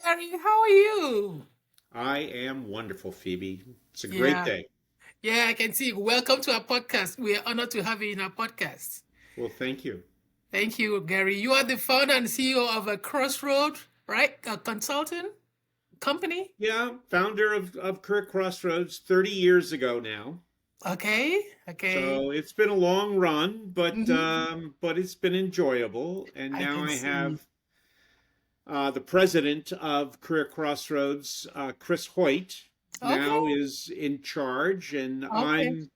Gerry. How are you? I am wonderful, Phoebe. It's a great Yeah, day. yeah, I can see. Welcome to our podcast. We are honored to have you in our podcast. Well, thank you. Thank you, Gary. You are the founder and CEO of a Crossroad, right? A consulting company. Yeah, founder of CrossXroads 30 years ago now. Okay, okay. So it's been a long run, Hmm. but it's been enjoyable. And I now can I see. have the president of Career Crossroads, Chris Hoyt, Okay, now is in charge, and okay.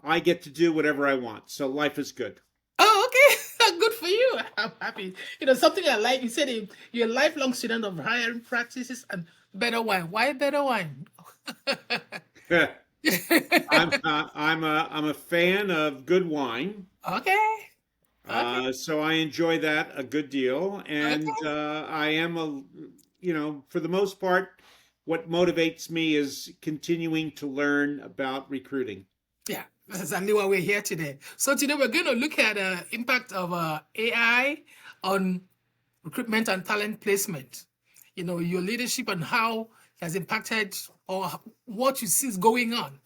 I get to do whatever I want. So life is good. Oh, okay. Good for you. I'm happy. Something I like. You said you're a lifelong student of hiring practices and better wine. Why better wine? I'm a fan of good wine. Okay. Okay. So I enjoy that a good deal, and Okay. I am for the most part, what motivates me is continuing to learn about recruiting. Yeah, that's exactly why we're here today. So today we're going to look at the impact of AI on recruitment and talent placement. Your leadership and how it has impacted or what you see is going on.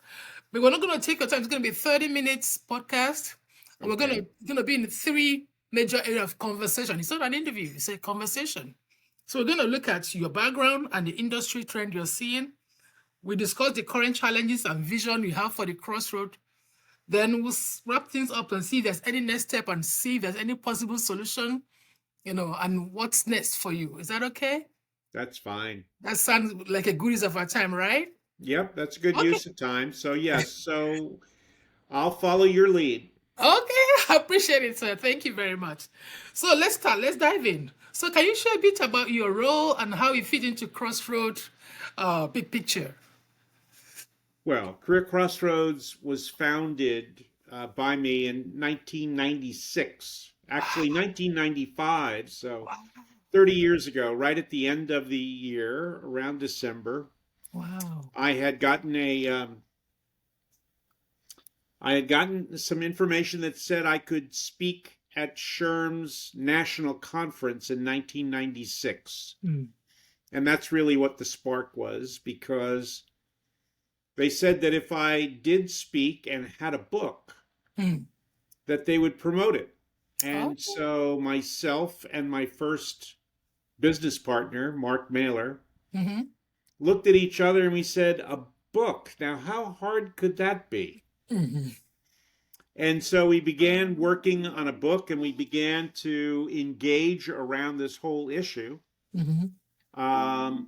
But we're not going to take your time. It's going to be 30 minutes podcast. And we're going Okay, to going to be in three major areas of conversation. It's not an interview, it's a conversation. So we're going to look at your background and the industry trend you're seeing. We discuss the current challenges and vision you have for the crossroad. Then we'll wrap things up and see if there's any next step and see if there's any possible solution, and what's next for you. Is that okay? that's fine. That sounds like a good use of our time, right? Yep, that's a good Okay. use of time. So yes, so I'll follow your lead. Okay, I appreciate it, sir. Thank you very much. So let's start. Let's dive in. So can you share a bit about your role and how you fit into Crossroad big picture? Well, Career Crossroads was founded by me in 1996, actually 1995. So Wow. 30 years ago, right at the end of the year, around December, Wow. I had gotten some information that said I could speak at SHRM's national conference in 1996. Mm. And that's really what the spark was, because they said that if I did speak and had a book, Mm. that they would promote it. And Okay. so myself and my first business partner, Mark Mailer, Mm-hmm. looked at each other and we said, a book. Now, how hard could that be? Mm-hmm. And so we began working on a book and we began to engage around this whole issue. Mm-hmm. Um,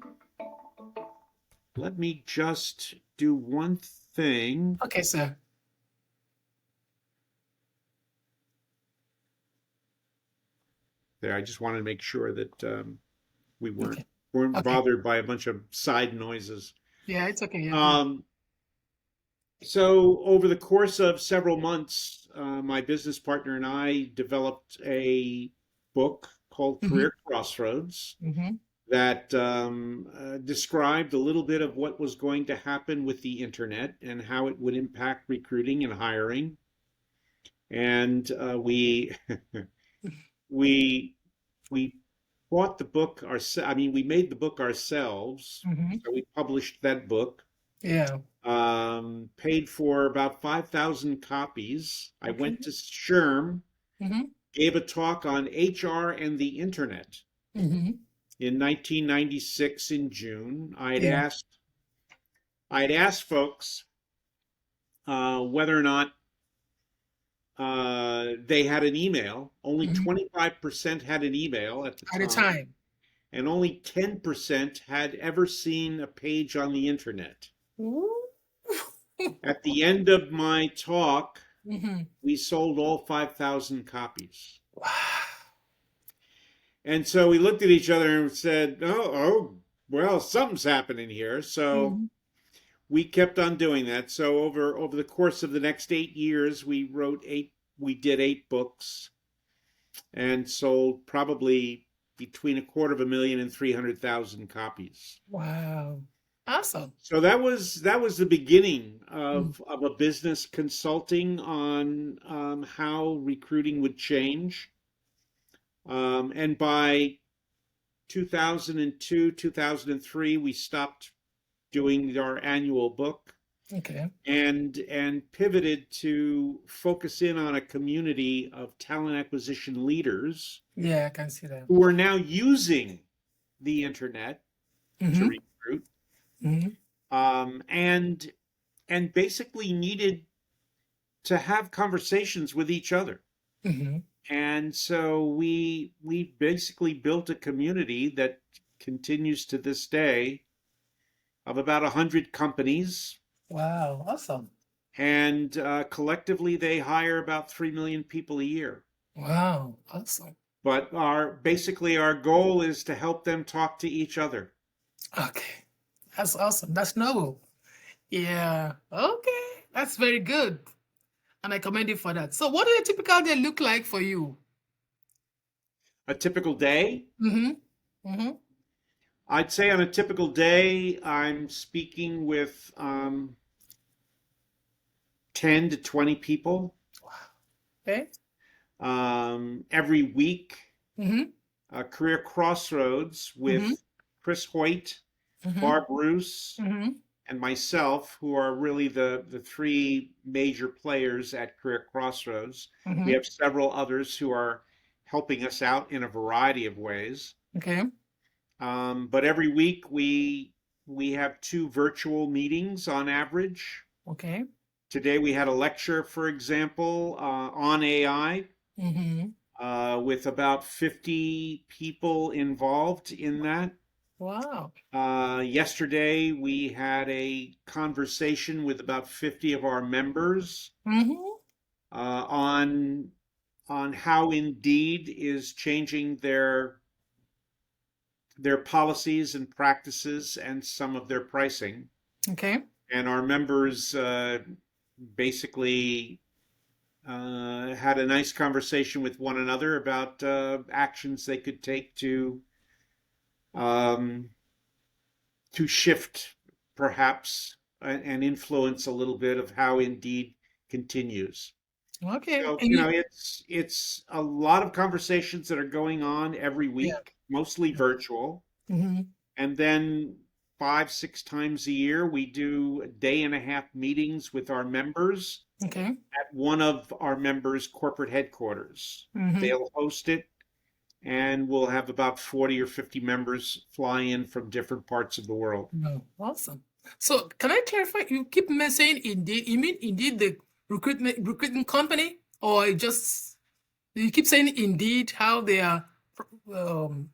Let me just do one thing. Okay, sir. There, I just wanted to make sure that we weren't Okay. weren't Okay. bothered by a bunch of side noises. Yeah, it's okay. Yeah, go. Um, so over the course of several months, my business partner and I developed a book called Mm-hmm. Career Crossroads Mm-hmm. that described a little bit of what was going to happen with the internet and how it would impact recruiting and hiring. And we we bought the book ourselves. I mean, we made the book ourselves. Mm-hmm. So we published that book. Yeah. Paid for about 5,000 copies. I Okay. went to SHRM, Mm-hmm. gave a talk on HR and the internet Mm-hmm. in 1996 in June. Yeah. I had asked folks whether or not they had an email. Only Mm-hmm. 25% had an email at the At a time, time. and only 10% had ever seen a page on the internet. Ooh. At the end of my talk, Mm-hmm. we sold all 5,000 copies. Wow. And so we looked at each other and said, well, something's happening here. So Mm-hmm. we kept on doing that. So over the course of the next 8 years, we did 8 books and sold probably between a quarter of a million and 300,000 copies. Wow. Awesome. So that was the beginning Mm. of a business consulting on how recruiting would change. And by 2002, 2003, we stopped doing our annual book Okay. and pivoted to focus in on a community of talent acquisition leaders Yeah, I can see that. who are now using the internet to Mm-hmm. recruit, Mm-hmm. um, and and basically needed to have conversations with each other. Mm-hmm. And so we basically built a community that continues to this day of about 100 companies, Wow, awesome. and collectively they hire about 3 million people a year. Wow, awesome. But our goal is to help them talk to each other. Okay. That's awesome. That's noble. Yeah. Okay. That's very good. And I commend you for that. So what does a typical day look like for you? A typical day, Mm-hmm. Mm-hmm. I'd say on a typical day, I'm speaking with 10 to 20 people Okay. every week. Mm-hmm. Career Crossroads Mm-hmm. with Chris Hoyt, Mm-hmm. Barb Roos, Mm-hmm. and myself, who are really the three major players at Career Crossroads. We Mm-hmm. have several others who are helping us out in a variety of ways. Okay. But every week we have 2 virtual meetings on average. Okay. Today we had a lecture, for example, on AI, Mm-hmm. with about 50 people involved in that. Wow. Yesterday we had a conversation with about 50 of our members, Mm-hmm. on how Indeed is changing their policies and practices and some of their pricing. Okay. And our members basically had a nice conversation with one another about actions they could take um, to shift, perhaps, and influence a little bit of how Indeed continues. Okay. So, And you, it's a lot of conversations that are going on every yeah. week, mostly virtual. Mm-hmm. And then 5, 6 times a year, we do a day and a half meetings with our members Okay. at one of our members' corporate headquarters. Mm-hmm. They'll host it, and we'll have about 40 or 50 members fly in from different parts of the world. No. Awesome. So can I clarify? You keep saying Indeed. You mean Indeed the recruiting company, or you keep saying Indeed how they are? Um.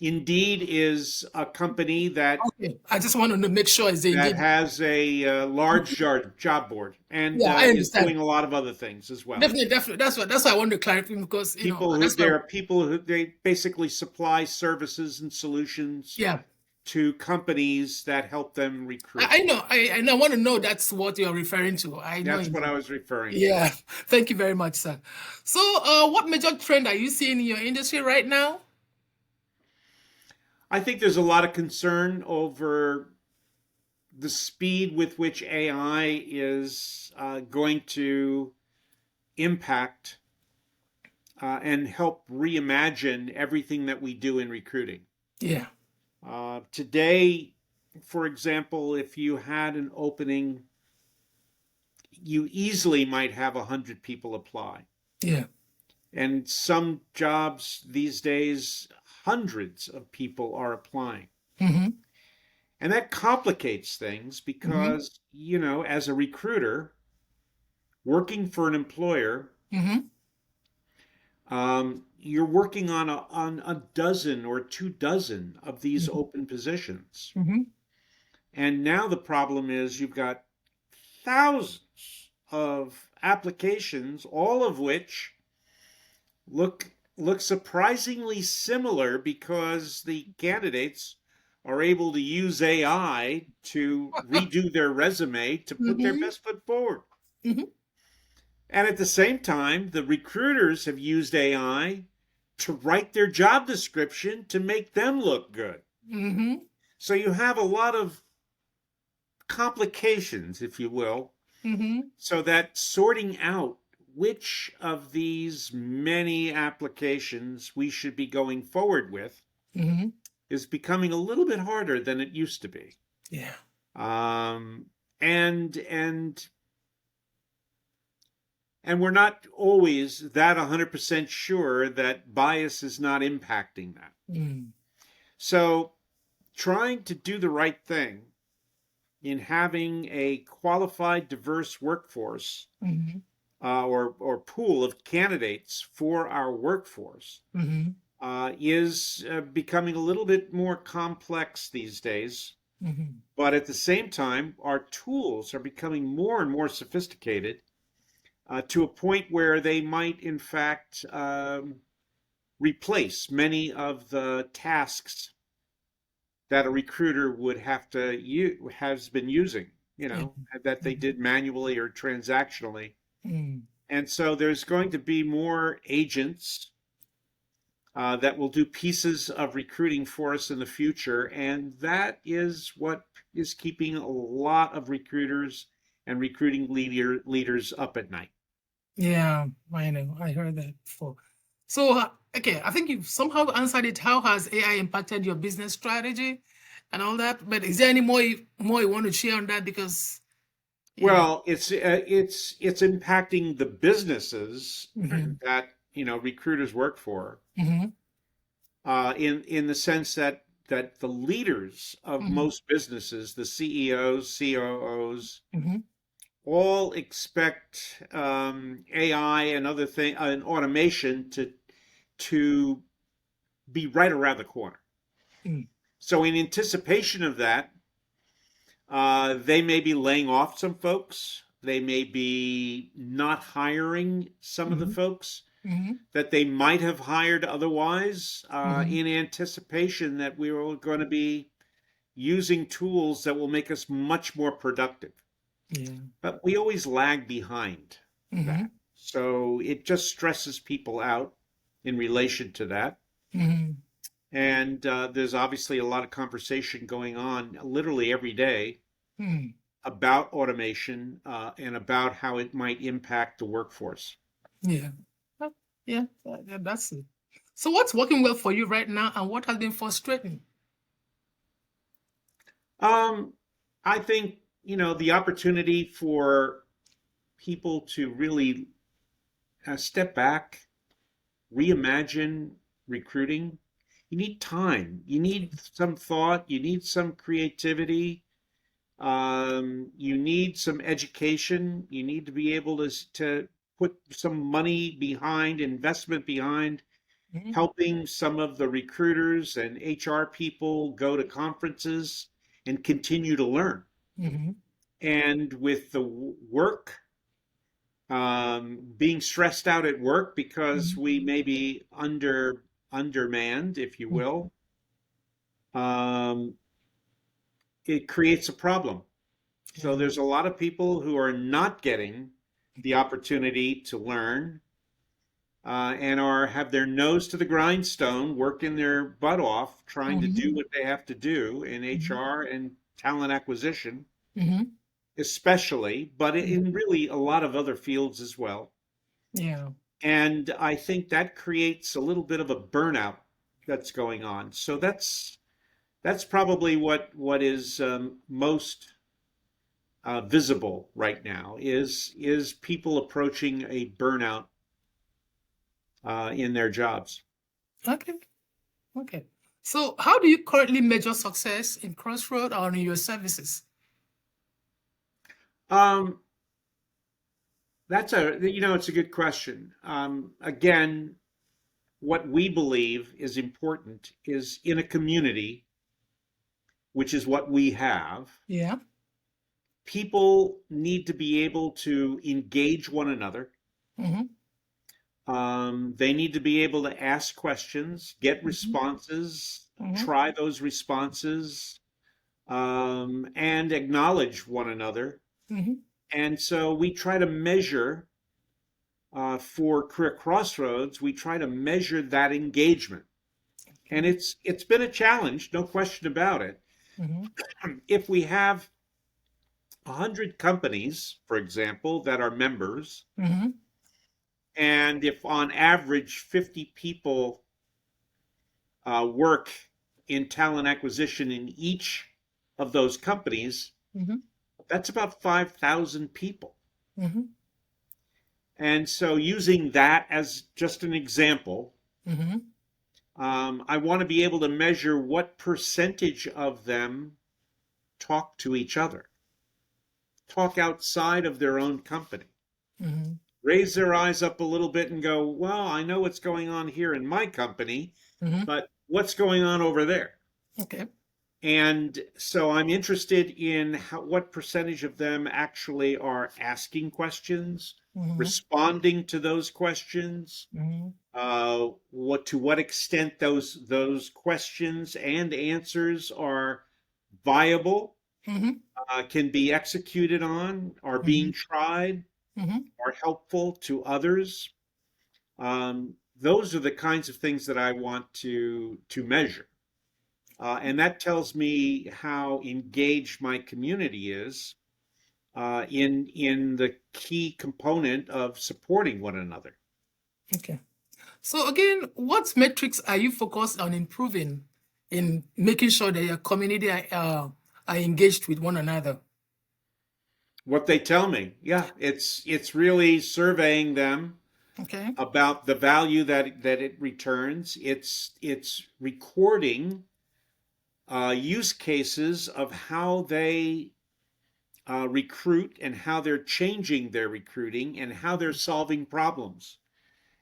Indeed is a company that Okay. I just want to make sure it's Indeed. has a large job board and Yeah, I is understand. doing a lot of other things as well. Definitely, definitely. That's why I want to clarify because There are people who they basically supply services and solutions yeah. to companies that help them recruit. I know. I want to know that's what you're referring to. I know. That's what I was referring to. Yeah. Thank you very much, sir. So, what major trend are you seeing in your industry right now? I think there's a lot of concern over the speed with which AI is going to impact and help reimagine everything that we do in recruiting. Yeah. Today, for example, if you had an opening, you easily might have 100 people apply. Yeah. And some jobs these days, hundreds of people are applying. Mm-hmm. And that complicates things because, as a recruiter working for an employer, Mm-hmm. You're working on a dozen or 24 of these open positions. Mm-hmm. And now the problem is you've got thousands of applications, all of which look surprisingly similar because the candidates are able to use AI to redo their resume to put their best foot forward. Mm-hmm. And at the same time, the recruiters have used AI to write their job description to make them look good. Mm-hmm. So you have a lot of complications, if you will, so that sorting out which of these many applications we should be going forward with is becoming a little bit harder than it used to be. Yeah. And we're not always that 100% sure that bias is not impacting that. Mm. So trying to do the right thing in having a qualified, diverse workforce Mm-hmm. or pool of candidates for our workforce Mm-hmm. is becoming a little bit more complex these days. Mm-hmm. But at the same time, our tools are becoming more and more sophisticated to a point where they might, in fact, replace many of the tasks that a recruiter would have to has been using, Yeah. that they did manually or transactionally. Mm. And so there's going to be more agents that will do pieces of recruiting for us in the future. And that is what is keeping a lot of recruiters and recruiting leaders up at night. Yeah, I know. I heard that before. So, okay, I think you've somehow answered it. How has AI impacted your business strategy and all that? But is there any more you want to share on that? Because, yeah. Well, it's impacting the businesses Mm-hmm. that recruiters work for, Mm-hmm. in the sense that the leaders of Mm-hmm. most businesses, the CEOs, COOs, Mm-hmm. all expect AI and other thing and automation to be right around the corner. Mm. So in anticipation of that, they may be laying off some folks. They may be not hiring some of the Mm-hmm. folks Mm-hmm. that they might have hired otherwise, Mm-hmm. in anticipation that we are going to be using tools that will make us much more productive. Yeah. But we always lag behind Mm-hmm. that. So it just stresses people out in relation to that. Mm-hmm. And there's obviously a lot of conversation going on literally every day Mm. about automation and about how it might impact the workforce. Yeah. Uh, Yeah, that's it. So, what's working well for you right now, and what has been frustrating? Um, I think, the opportunity for people to really step back, reimagine recruiting. You need time, you need some thought, you need some creativity, you need some education, you need to be able to put some money behind, investment behind Mm-hmm. helping some of the recruiters and HR people go to conferences and continue to learn. Mm-hmm. And with the work, being stressed out at work because we may be undermanned, if you Mm-hmm. will, um, it creates a problem. So Yeah. there's a lot of people who are not getting the opportunity to learn and have their nose to the grindstone, working their butt off, trying to Mm-hmm. do what they have to do in HR and talent acquisition, Mm-hmm. especially, but Mm-hmm. in really a lot of other fields as well. Yeah. And I think that creates a little bit of a burnout that's going on. So that's probably what is most visible right now is people approaching a burnout in their jobs. Okay. Okay. So, how do you currently measure success in Crossroad or in your services? Um, it's a good question. Again, what we believe is important is in a community, which is what we have, Yeah. people need to be able to engage one another. Mm-hmm. They need to be able to ask questions, get Mm-hmm. responses, Mm-hmm. try those responses, and acknowledge one another. Mm-hmm. And so we try to measure for Career Crossroads, we try to measure that engagement. And Okay. it's been a challenge, no question about it. Mm-hmm. If we have 100 companies, for example, that are members, Mm-hmm. and if on average 50 people work in talent acquisition in each of those companies, Mm-hmm. that's about 5,000 people. Mm-hmm. And so using that as just an example, Mm-hmm. I want to be able to measure what percentage of them talk to each other, talk outside of their own company, Mm-hmm. raise their eyes up a little bit and go, well, I know what's going on here in my company, Mm-hmm. but what's going on over there? Okay. And so I'm interested in what percentage of them actually are asking questions, Mm-hmm. responding to those questions, Mm-hmm. to what extent those questions and answers are viable, Mm-hmm. can be executed on, are Mm-hmm. being tried, Mm-hmm. are helpful to others. Those are the kinds of things that I want to measure. And that tells me how engaged my community is in the key component of supporting one another. Okay. So again, what metrics are you focused on improving in making sure that your community are engaged with one another? What they tell me, yeah, it's really surveying them Okay. about the value that it returns. It's recording use cases of how they recruit and how they're changing their recruiting and how they're solving problems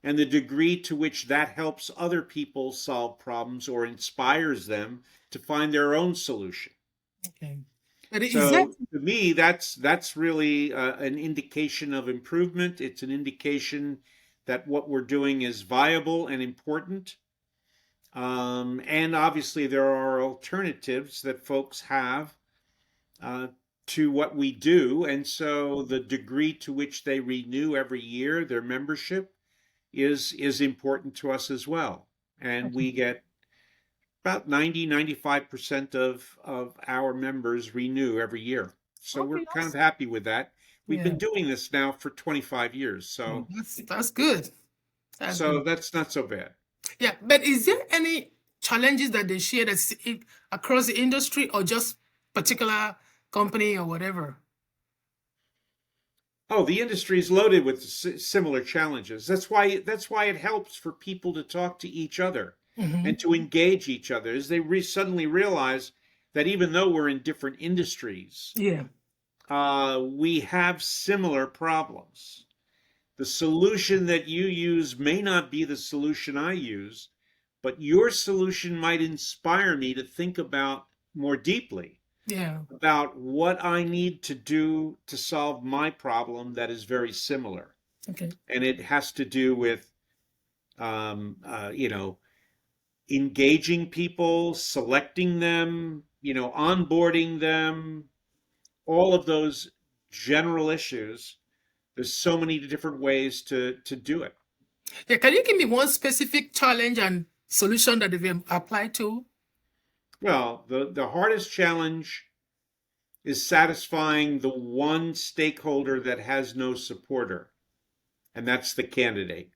and the degree to which that helps other people solve problems or inspires them to find their own solution. Okay. But is that So to me, that's really an indication of improvement. It's an indication that what we're doing is viable and important. And obviously, there are alternatives that folks have uh, to what we do. And so the degree to which they renew every year their membership is important to us as well. And okay? we get about 90-95% of our members renew every year. So we're Okay, kind of happy with that. We've yeah. been doing this now for 25 years. Oh, So that's good. That's so good. that's not so bad. Yeah, but is there any challenges that they share across the industry or just particular company or whatever? Oh, the industry is loaded with similar challenges. That's why it helps for people to talk to each other Mm-hmm. and to engage each other as they suddenly realize that even though we're in different industries, Yeah. we have similar problems. The solution that you use may not be the solution I use, but your solution might inspire me to think about more deeply Yeah. about what I need to do to solve my problem that is very similar. Okay. And it has to do with, you know, engaging people, selecting them, onboarding them, all of those general issues. There's so many different ways to do it. Yeah. Can you give me one specific challenge and solution that they've applied to? Well, the hardest challenge is satisfying the one stakeholder that has no supporter, and that's the candidate.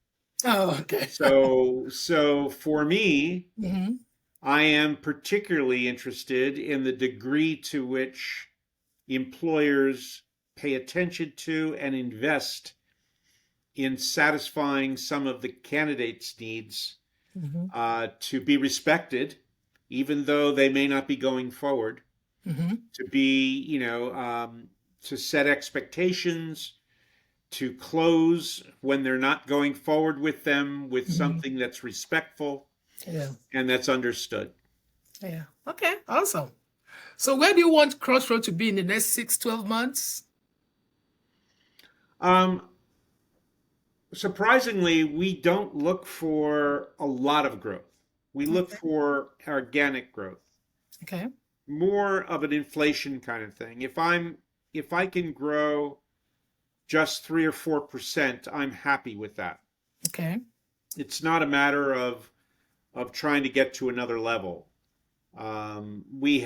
Oh, okay. So for me, Mm-hmm. I am particularly interested in the degree to which employers pay attention to and invest in satisfying some of the candidates' needs Mm-hmm. to be respected, even though they may not be going forward, Mm-hmm. to be, to set expectations, to close when they're not going forward with them with Mm-hmm. something that's respectful Yeah. and that's understood. Yeah. Okay. Awesome. So where do you want Crossroad to be in the next 6, 12 months? Um, Surprisingly, we don't look for a lot of growth. We look Okay. for organic growth, Okay. more of an inflation kind of thing. If I can grow just 3 or 4%, I'm happy with that. Okay. It's not a matter of trying to get to another level. We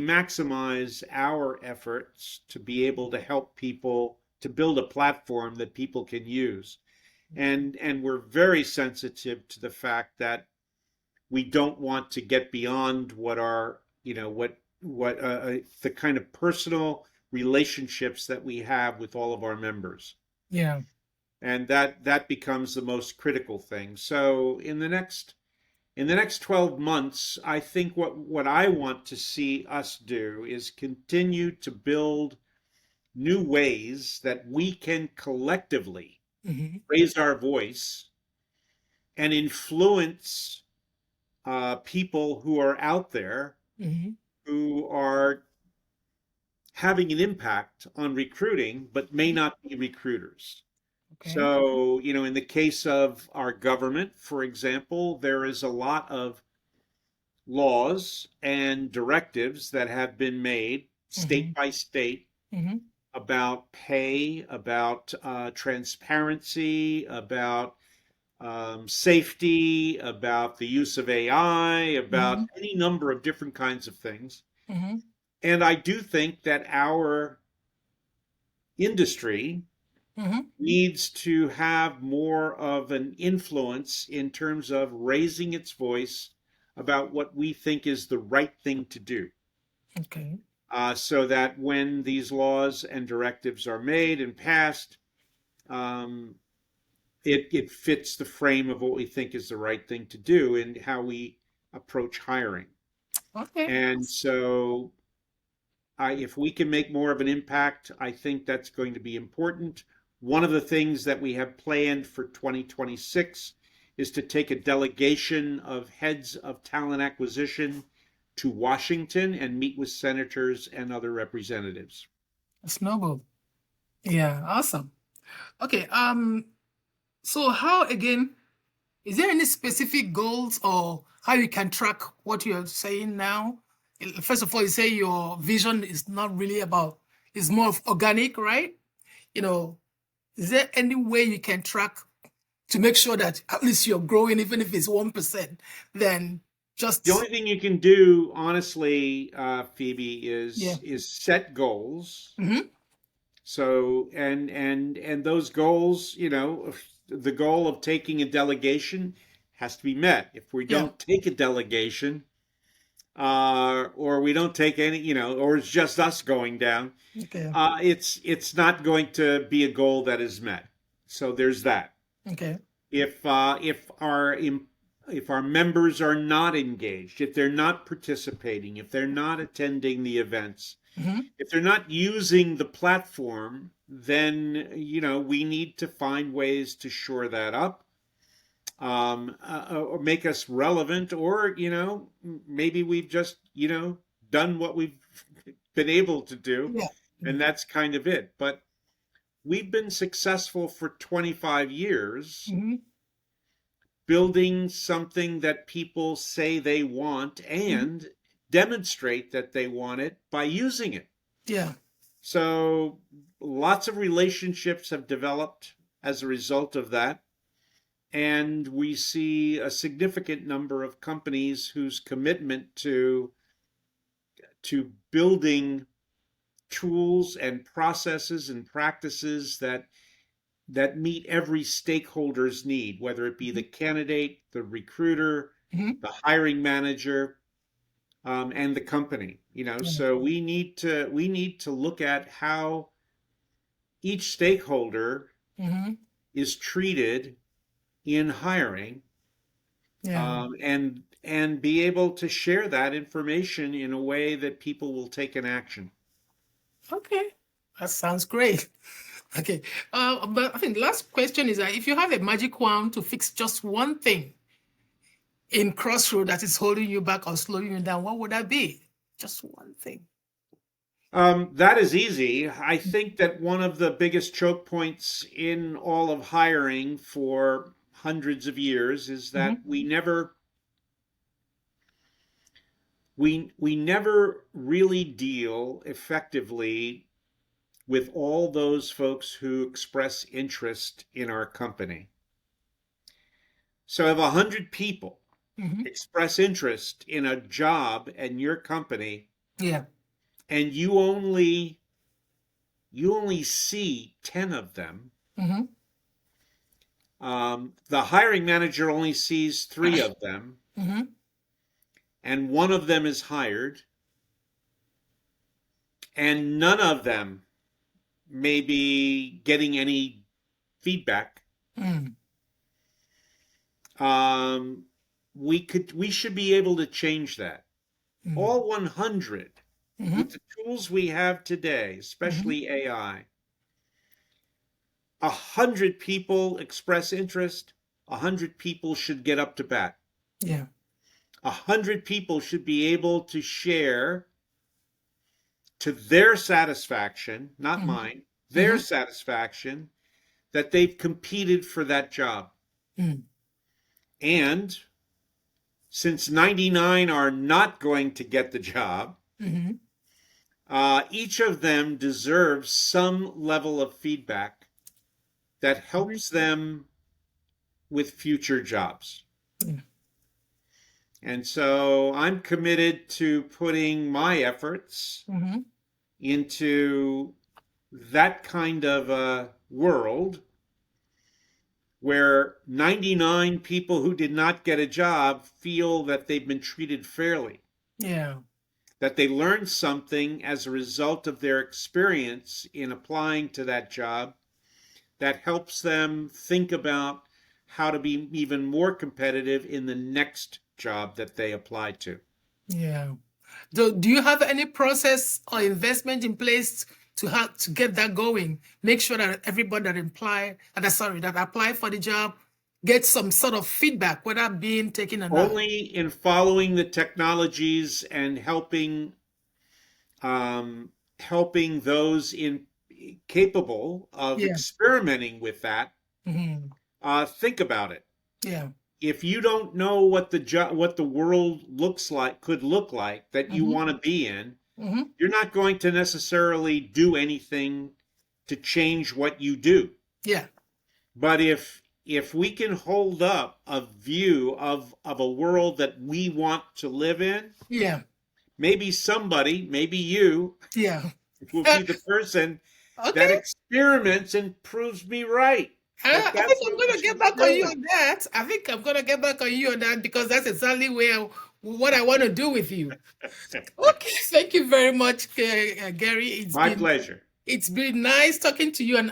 maximize our efforts to be able to help people to build a platform that people can use, and we're very sensitive to the fact that we don't want to get beyond what our, the kind of personal relationships that we have with all of our members. Yeah. And that becomes the most critical thing. So in the next 12 months, I think what I want to see us do is continue to build new ways that we can collectively Mm-hmm. raise our voice and influence people who are out there Mm-hmm. who are having an impact on recruiting, but may not be recruiters. Okay. So, in the case of our government, for example, there is a lot of laws and directives that have been made Mm-hmm. state by state Mm-hmm. about pay, about transparency, about safety, about the use of AI, about Mm-hmm. any number of different kinds of things. Mm-hmm. And I do think that our industry Mm-hmm. needs to have more of an influence in terms of raising its voice about what we think is the right thing to do. Okay. So that when these laws and directives are made and passed, um, it fits the frame of what we think is the right thing to do and how we approach hiring. Okay. And so if we can make more of an impact, I think that's going to be important. One of the things that we have planned for 2026 is to take a delegation of heads of talent acquisition to Washington and meet with senators and other representatives. That's noble. Yeah. Awesome. Okay. So how again? Is there any specific goals or how you can track what you're saying now? First of all, you say your vision is not really about, it's more of organic, right? You know, is there any way you can track to make sure that at least you're growing, even if it's 1%, then The just, only thing you can do, honestly, Phoebe, yeah. is set goals. Mm-hmm. So and those goals, the goal of taking a delegation has to be met. If we Yeah. don't take a delegation, or we don't take any, or it's just us going down, Okay. it's not going to be a goal that is met. So there's that. Okay. If our members are not engaged, if they're not participating, if they're not attending the events, Mm-hmm. if they're not using the platform, then we need to find ways to shore that up, or make us relevant, or maybe we've just done what we've been able to do, Yeah. and that's kind of it. But we've been successful for 25 years Mm-hmm. building something that people say they want Mm-hmm. and demonstrate that they want it by using it. Yeah. So lots of relationships have developed as a result of that. And we see a significant number of companies whose commitment to building tools and processes and practices that meet every stakeholder's need, whether it be the candidate, the recruiter, Mm-hmm. the hiring manager, and the company. Yeah. So we need to look at how each stakeholder Mm-hmm. is treated in hiring, Yeah. and be able to share that information in a way that people will take an action. Okay. That sounds great. Okay. But I think the last question is that if you have a magic wand to fix just one thing in Crossroad that is holding you back or slowing you down, what would that be? Just one thing. That is easy. I think that one of the biggest choke points in all of hiring for hundreds of years is that Mm-hmm. we never really deal effectively with all those folks who express interest in our company. So if 100 people Mm-hmm. express interest in a job in your company, Yeah. and you only see 10 of them, Mm-hmm. the hiring manager only sees 3 of them, Mm-hmm. and one of them is hired, and none of them may be getting any feedback, Mm. we should be able to change that. Mm. All 100, Mm-hmm. with the tools we have today, Mm-hmm. especially AI, 100 people express interest, 100 people should get up to bat. Yeah. 100 people should be able to share to their satisfaction, not Mm-hmm. mine, their satisfaction, that they've competed for that job. Mm. And since 99 are not going to get the job, Mm-hmm. each of them deserves some level of feedback that helps them with future jobs. Yeah. And so I'm committed to putting my efforts Mm-hmm. into that kind of a world where 99 people who did not get a job feel that they've been treated fairly, Yeah. that they learned something as a result of their experience in applying to that job that helps them think about how to be even more competitive in the next job that they apply to. Yeah. Do you have any process or investment in place to get that going? Make sure that everybody that apply for the job gets some sort of feedback, whether being taken or not. Only in following the technologies and helping those capable of Yeah. experimenting with that Mm-hmm. think about it. Yeah. If you don't know what the world could look like that you Mm-hmm. want to be in, Mm-hmm. you're not going to necessarily do anything to change what you do. Yeah. But if we can hold up a view of a world that we want to live in, Yeah. maybe somebody, maybe you, Yeah. will be the person that Okay. experiments and proves me right. I That's think I'm what we gonna should get be back on you doing. on that. I think I'm gonna get back on you on that because that's exactly what I want to do with you. Okay, thank you very much, Gary. My pleasure. It's been nice talking to you, and